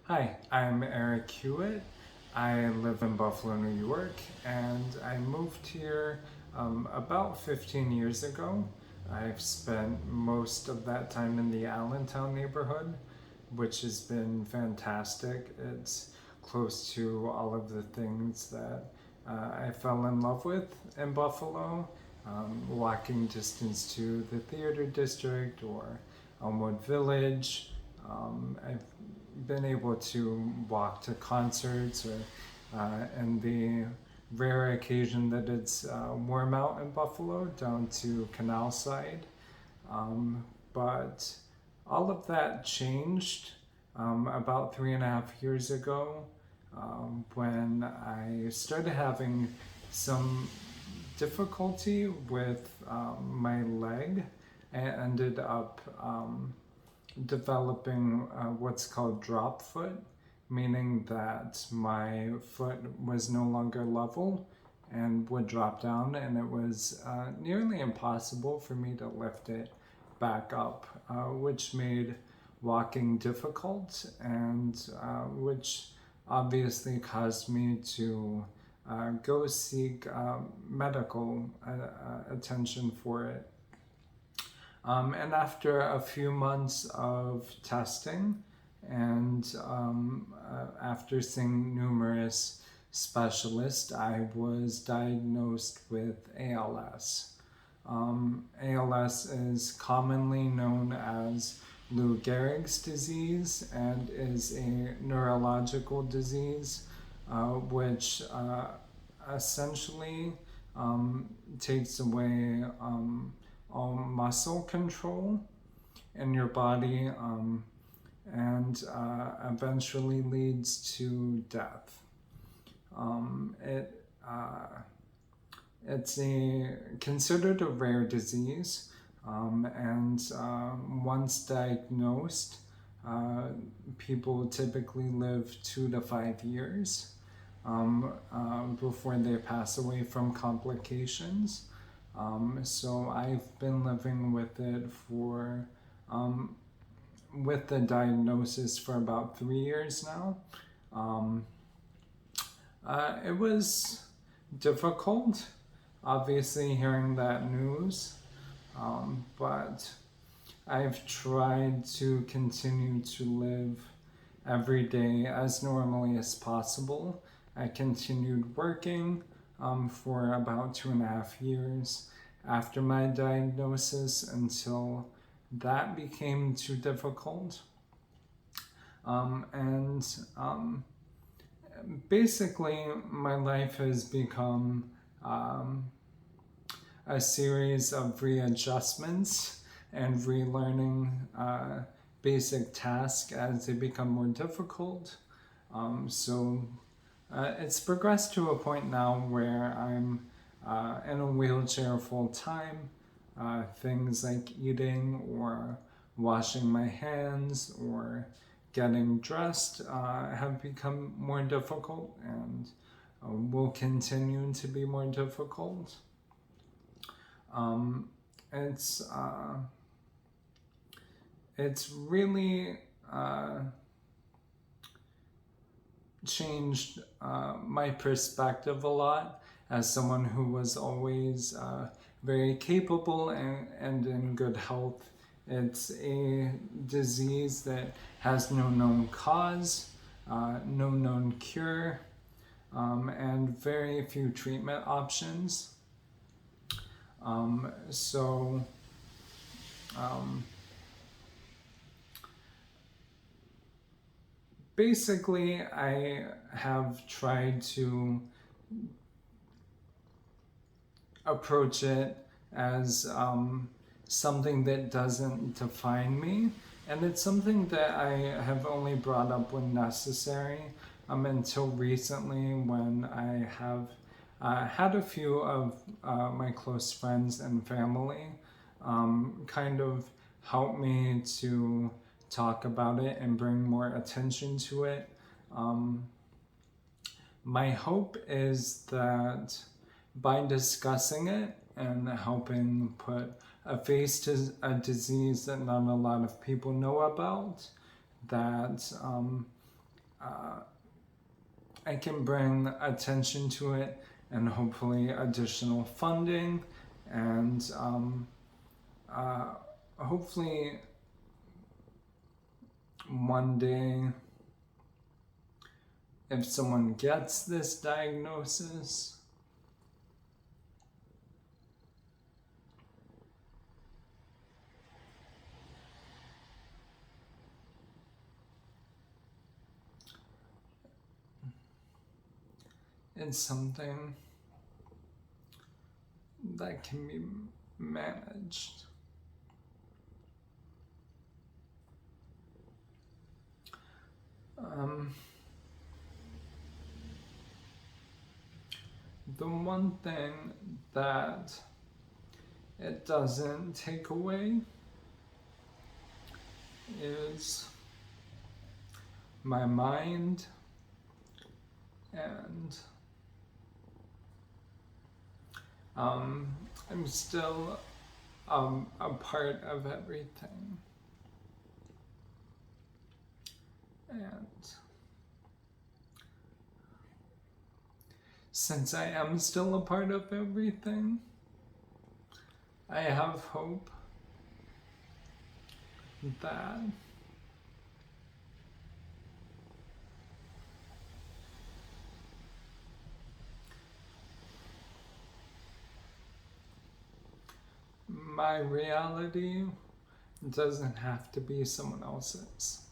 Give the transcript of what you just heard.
Hi, I'm Eric Huet. I live in Buffalo, New York, and I moved here about 15 years ago. I've spent most of that time in the Allentown neighborhood, which has been fantastic. It's close to all of the things that I fell in love with in Buffalo. Walking distance to the theater district or Elmwood Village. I've been able to walk to concerts or and the rare occasion that it's warm out in Buffalo down to Canal Side. But all of that changed about 3.5 years ago when I started having some difficulty with my leg. I ended up developing what's called drop foot, meaning that my foot was no longer level and would drop down, and it was nearly impossible for me to lift it back up, which made walking difficult and which obviously caused me to go seek medical attention for it. And after a few months of testing and after seeing numerous specialists, I was diagnosed with ALS. ALS is commonly known as Lou Gehrig's disease and is a neurological disease which essentially takes away all muscle control in your body and eventually leads to death. It's considered a rare disease, and once diagnosed, people typically live 2 to 5 years before they pass away from complications. So I've been living with it with the diagnosis for about 3 years now. It was difficult, obviously, hearing that news, but I've tried to continue to live every day as normally as possible. I continued working for about 2.5 years after my diagnosis until that became too difficult. And basically, my life has become a series of readjustments and relearning basic tasks as they become more difficult. It's progressed to a point now where I'm in a wheelchair full time. Things like eating or washing my hands or getting dressed have become more difficult and will continue to be more difficult. It's really changed my perspective a lot as someone who was always very capable and in good health. It's a disease that has no known cause, no known cure, and very few treatment options. Basically, I have tried to approach it as something that doesn't define me, and it's something that I have only brought up when necessary until recently when I have had a few of my close friends and family kind of help me to talk about it and bring more attention to it. My hope is that by discussing it and helping put a face to a disease that not a lot of people know about, that I can bring attention to it and hopefully additional funding and hopefully one day if someone gets this diagnosis, it's something that can be managed. The one thing that it doesn't take away is my mind and I'm still a part of everything. And since I am still a part of everything, I have hope that my reality doesn't have to be someone else's.